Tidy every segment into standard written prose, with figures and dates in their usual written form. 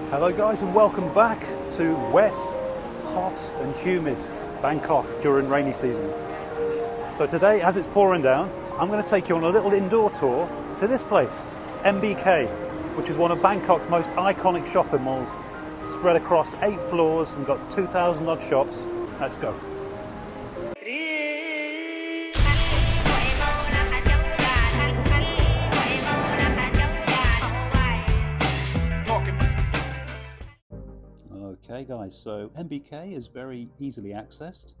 Hello guys and welcome back to wet, hot and humid Bangkok during rainy season. So today, as it's pouring down, I'm going to take you on a little indoor tour to this place, MBK, which is one of Bangkok's most iconic shopping malls, spread across 8 floors and got 2,000 odd shops. Let's go. Okay guys, so MBK is very easily accessed.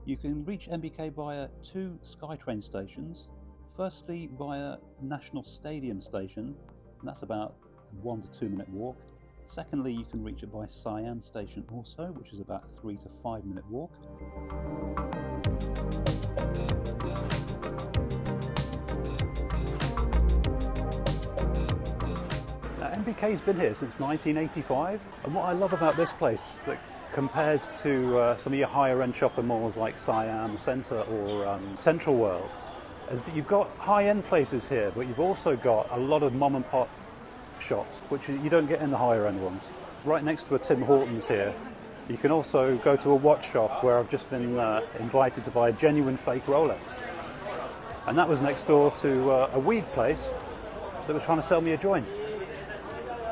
You can reach MBK via 2 SkyTrain stations. Firstly via National Stadium station, and that's about a 1 to 2 minute walk. Secondly, you can reach it by Siam station also, which is about a 3 to 5 minute walk. MBK's been here since 1985, and what I love about this place that compares to some of your higher end shopping malls like Siam Centre or Central World is that you've got high end places here, but you've also got a lot of mom and pop shops, which you don't get in the higher end ones. Right next to a Tim Hortons here, you can also go to a watch shop where I've just been invited to buy a genuine fake Rolex. And that was next door to a weed place that was trying to sell me a joint.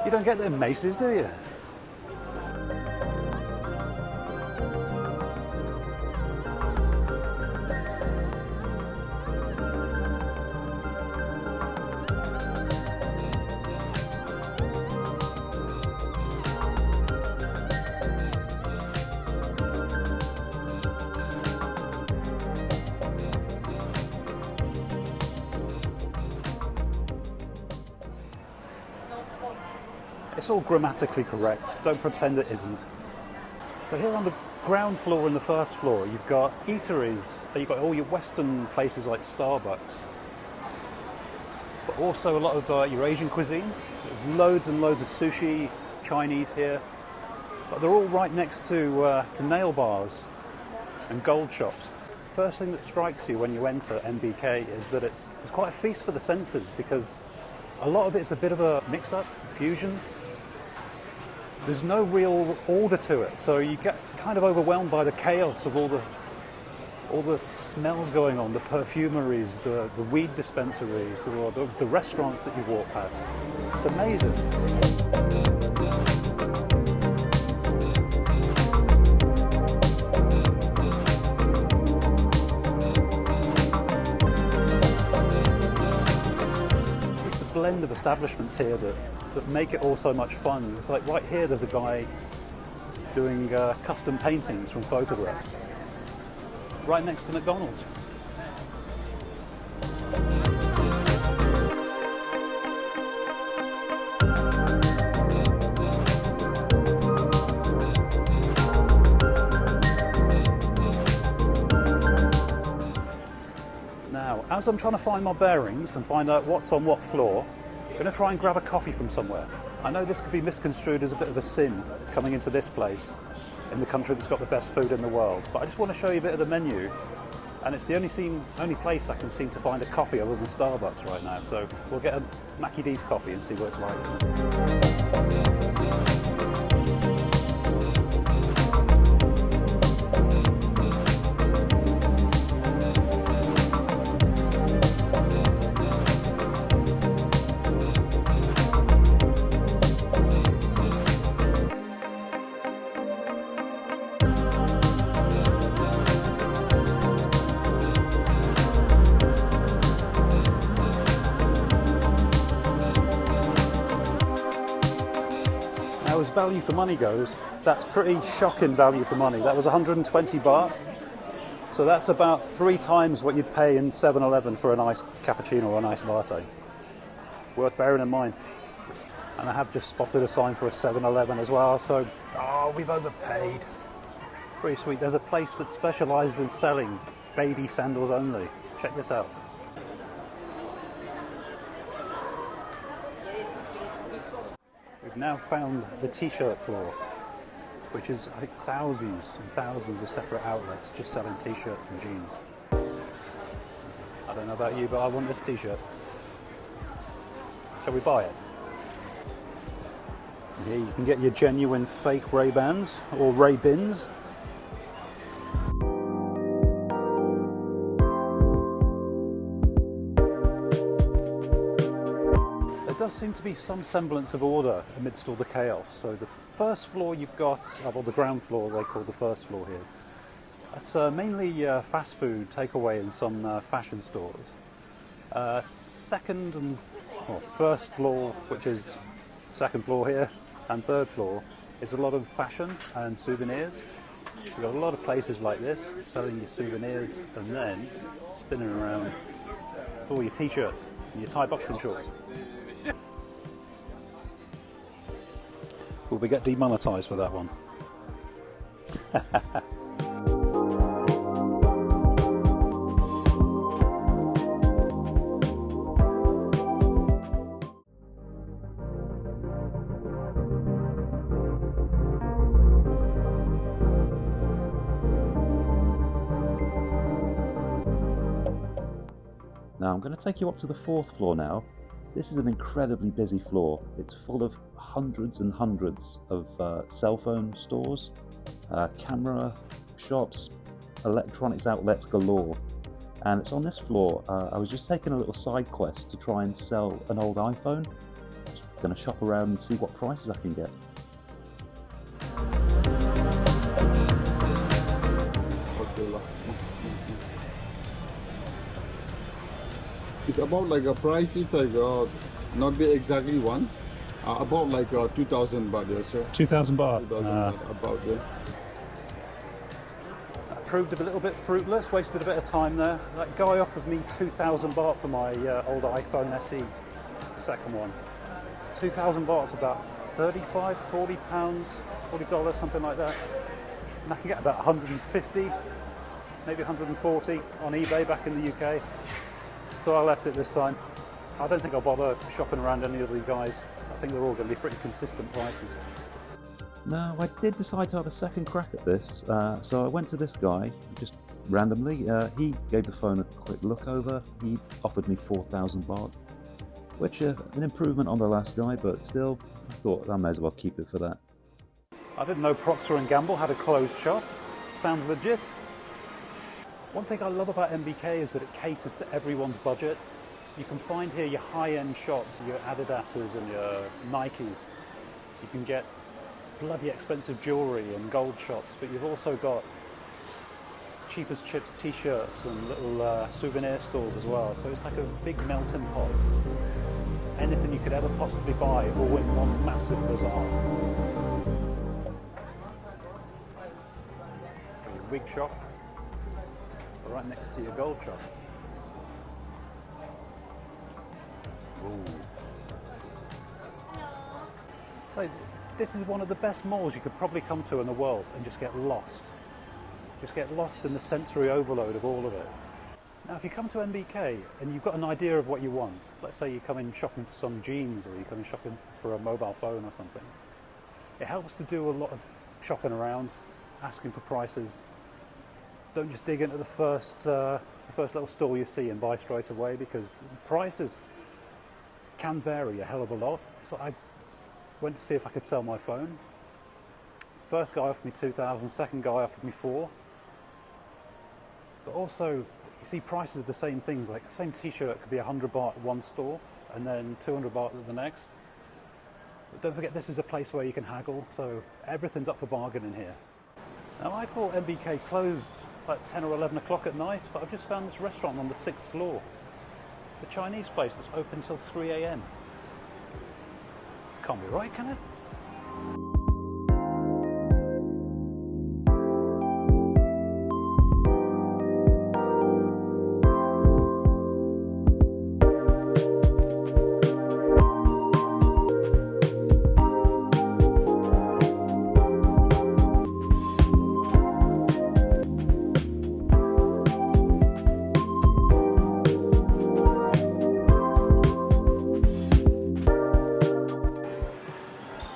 You don't get them in Macy's, do you? It's all grammatically correct, don't pretend it isn't. So here on the ground floor and the first floor, you've got eateries, you've got all your Western places like Starbucks, but also a lot of your Asian cuisine. There's loads and loads of sushi, Chinese here, but they're all right next to nail bars and gold shops. First thing that strikes you when you enter MBK is that it's quite a feast for the senses, because a lot of it's a bit of a mix-up, fusion. There's no real order to it, so you get kind of overwhelmed by the chaos of all the smells going on, the perfumeries, the weed dispensaries, or the restaurants that you walk past. It's amazing. Blend of establishments here that make it all so much fun. It's like right here there's a guy doing custom paintings from photographs right next to McDonald's. Now, as I'm trying to find my bearings and find out what's on what floor, I'm going to try and grab a coffee from somewhere. I know this could be misconstrued as a bit of a sin coming into this place in the country that's got the best food in the world, but I just want to show you a bit of the menu, and it's the only place I can seem to find a coffee other than Starbucks right now, so we'll get a Mackie D's coffee and see what it's like. As value for money goes, that's pretty shocking value for money. That was 120 baht, so that's about 3 times what you'd pay in 7-Eleven for a nice cappuccino or a nice latte. Worth bearing in mind. And I have just spotted a sign for a 7-Eleven as well, so we've overpaid. Pretty sweet. There's a place that specialises in selling baby sandals only. Check this out. We've now found the t-shirt floor, which is, I think, thousands and thousands of separate outlets just selling t-shirts and jeans. I don't know about you, but I want this t-shirt. Shall we buy it? Here you can get your genuine fake Ray-Bans or Ray-Bins. There does seem to be some semblance of order amidst all the chaos. So the first floor you've got, well, the ground floor they call the first floor here. That's mainly fast food, takeaway and some fashion stores. Second and first floor, which is second floor here, and third floor is a lot of fashion and souvenirs. You've got a lot of places like this selling your souvenirs and then spinning around all your t-shirts and your Thai boxing shorts. Will we get demonetised for that one? Now I'm going to take you up to the fourth floor now. This is an incredibly busy floor. It's full of hundreds and hundreds of cell phone stores, camera shops, electronics outlets galore. And it's on this floor. I was just taking a little side quest to try and sell an old iPhone. Just going to shop around and see what prices I can get. It's about like a price is like not be exactly one, about like 2,000 baht, yes sir. 2,000 baht. 2,000 baht, about yeah. That proved a little bit fruitless, wasted a bit of time there. That guy offered me 2,000 baht for my old iPhone SE, second one. 2,000 baht is about 35, 40 pounds, $40, something like that. And I can get about 150, maybe 140 on eBay back in the UK. So I left it this time. I don't think I'll bother shopping around any of the guys. I think they're all going to be pretty consistent prices. No, I did decide to have a second crack at this. So I went to this guy, just randomly. He gave the phone a quick look over. He offered me 4,000 baht, which an improvement on the last guy, but still, I thought I may as well keep it for that. I didn't know Procter & Gamble had a closed shop. Sounds legit. One thing I love about MBK is that it caters to everyone's budget. You can find here your high-end shops, your Adidas's and your Nikes. You can get bloody expensive jewellery and gold shops, but you've also got cheap as chips t-shirts and little souvenir stores as well. So it's like a big melting pot. Anything you could ever possibly buy all in one massive bazaar. Your wig shop, right next to your gold shop. Ooh. So this is one of the best malls you could probably come to in the world and just get lost. Just get lost in the sensory overload of all of it. Now if you come to MBK and you've got an idea of what you want, let's say you come in shopping for some jeans or you come in shopping for a mobile phone or something, it helps to do a lot of shopping around, asking for prices. Don't just dig into the first little store you see and buy straight away, because the prices can vary a hell of a lot. So I went to see if I could sell my phone. First guy offered me 2,000, second guy offered me 4. But also, you see prices of the same things, like the same t-shirt could be 100 baht at one store and then 200 baht at the next. But don't forget, this is a place where you can haggle, so everything's up for bargaining here. Now I thought MBK closed like 10 or 11 o'clock at night, but I've just found this restaurant on the 6th floor. The Chinese place that's open till 3 AM. Can't be right, can it?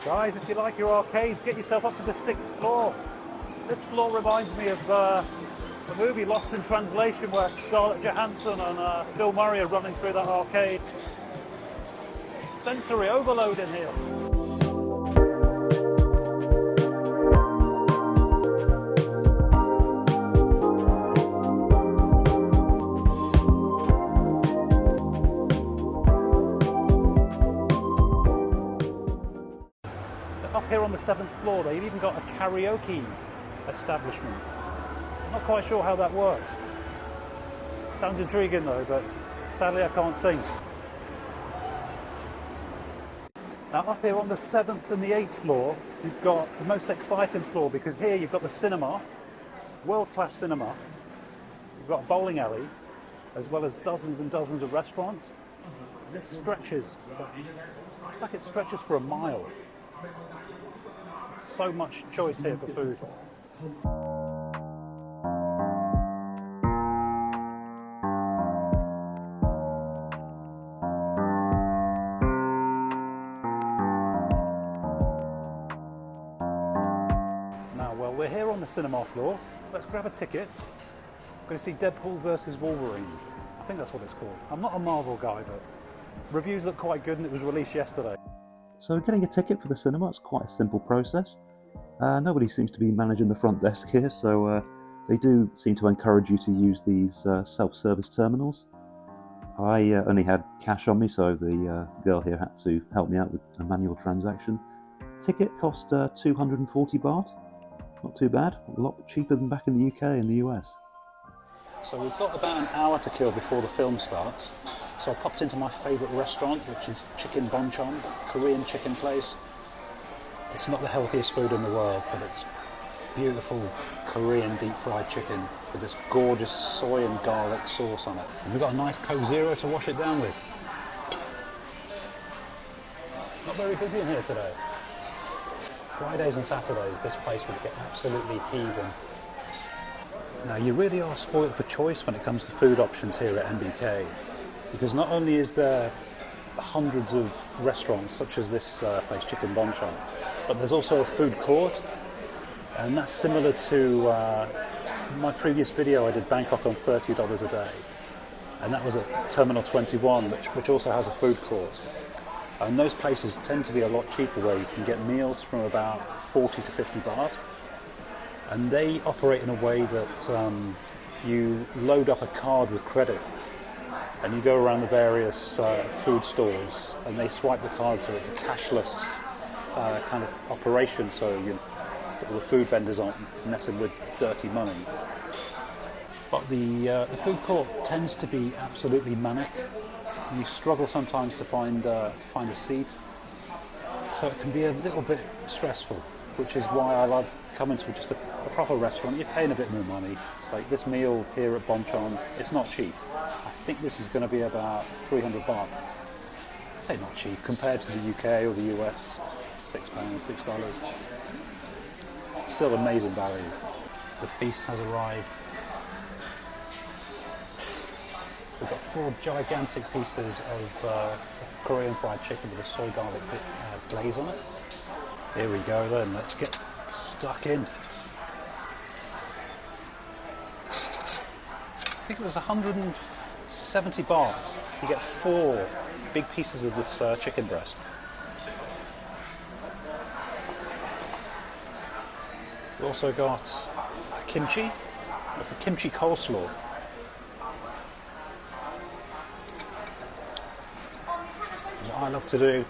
Guys, if you like your arcades, get yourself up to the 6th floor. This floor reminds me of the movie Lost in Translation, where Scarlett Johansson and Bill Murray are running through that arcade. Sensory overload in here. Up here on the 7th floor, they've even got a karaoke establishment. I'm not quite sure how that works. Sounds intriguing though, but sadly I can't sing. Now up here on the 7th and the 8th floor, you've got the most exciting floor, because here you've got the cinema, world-class cinema. You've got a bowling alley, as well as dozens and dozens of restaurants. And this stretches, looks like it stretches for a mile. So much choice here for food. Now, well, we're here on the cinema floor. Let's grab a ticket. We're going to see Deadpool versus Wolverine. I think that's what it's called. I'm not a Marvel guy, but reviews look quite good and it was released yesterday. So getting a ticket for the cinema is quite a simple process. Nobody seems to be managing the front desk here, so they do seem to encourage you to use these self-service terminals. I only had cash on me, so the girl here had to help me out with a manual transaction. Ticket cost 240 baht. Not too bad, a lot cheaper than back in the UK and the US. So we've got about an hour to kill before the film starts. So I popped into my favourite restaurant, which is Chicken Bonchon, Korean chicken place. It's not the healthiest food in the world, but it's beautiful Korean deep fried chicken with this gorgeous soy and garlic sauce on it. And we've got a nice Coke Zero to wash it down with. Not very busy in here today. Fridays and Saturdays, this place would get absolutely heaving. Now, you really are spoilt for choice when it comes to food options here at MBK, because not only is there hundreds of restaurants such as this place, Chicken Bonchon, but there's also a food court, and that's similar to my previous video I did Bangkok on $30 a day, and that was at Terminal 21, which also has a food court. And those places tend to be a lot cheaper, where you can get meals from about 40 to 50 baht. And they operate in a way that you load up a card with credit and you go around the various food stores and they swipe the card, so it's a cashless kind of operation, so all the food vendors aren't messing with dirty money. But the food court tends to be absolutely manic. You struggle sometimes to find a seat, so it can be a little bit stressful, which is why I love coming to just a proper restaurant. You're paying a bit more money. It's like this meal here at Bonchon, it's not cheap. I think this is going to be about 300 baht. I'd say not cheap compared to the UK or the US, £6, $6. Still amazing value. The feast has arrived. We've got 4 gigantic pieces of Korean fried chicken with a soy garlic glaze on it. Here we go then, let's get stuck in. I think it was 170 baht. You get 4 big pieces of this chicken breast. We've also got kimchi. That's a kimchi coleslaw. What I love to do,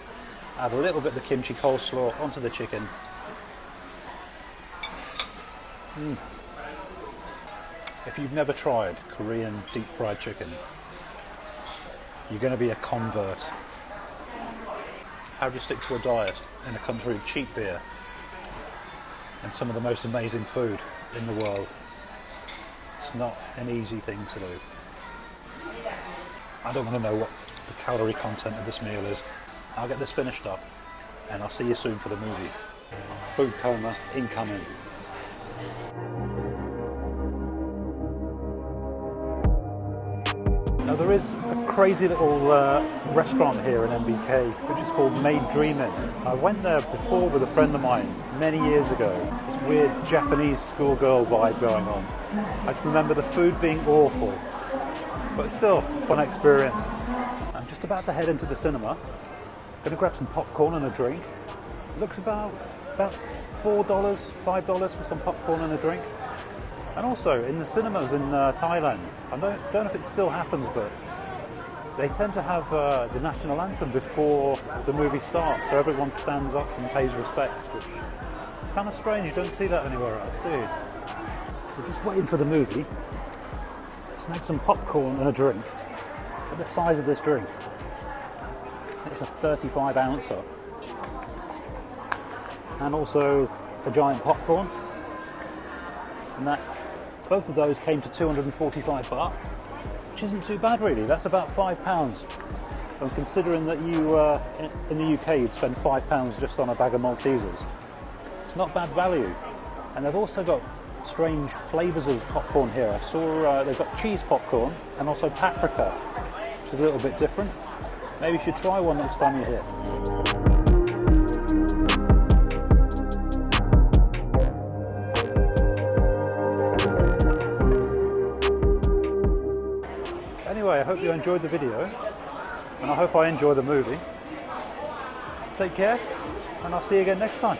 add a little bit of the kimchi coleslaw onto the chicken. If you've never tried Korean deep fried chicken, you're going to be a convert. How do you stick to a diet in a country of cheap beer and some of the most amazing food in the world? It's not an easy thing to do. I don't want to know what the calorie content of this meal is. I'll get this finished up and I'll see you soon for the movie. Food coma incoming. Now there is a crazy little restaurant here in MBK which is called Made Dreamin'. I went there before with a friend of mine many years ago. This weird Japanese schoolgirl vibe going on. I just remember the food being awful, but it's still a fun experience. I'm just about to head into the cinema. Going to grab some popcorn and a drink. It looks about $4, $5 for some popcorn and a drink. And also in the cinemas in Thailand, I don't know if it still happens, but They tend to have the national anthem before the movie starts, so everyone stands up and pays respects, which is kind of strange. You don't see that anywhere else, do you? So just waiting for the movie. Snag some popcorn and a drink. Look at the size of this drink. It's a 35 ouncer. And also a giant popcorn. And that, both of those came to 245 baht, which isn't too bad really. That's about £5. And considering that you, in the UK, you'd spend £5 just on a bag of Maltesers. It's not bad value. And they've also got strange flavours of popcorn here. I saw they've got cheese popcorn and also paprika, which is a little bit different. Maybe you should try one next time you're here. Anyway, I hope you enjoyed the video, and I hope I enjoy the movie. Take care, and I'll see you again next time.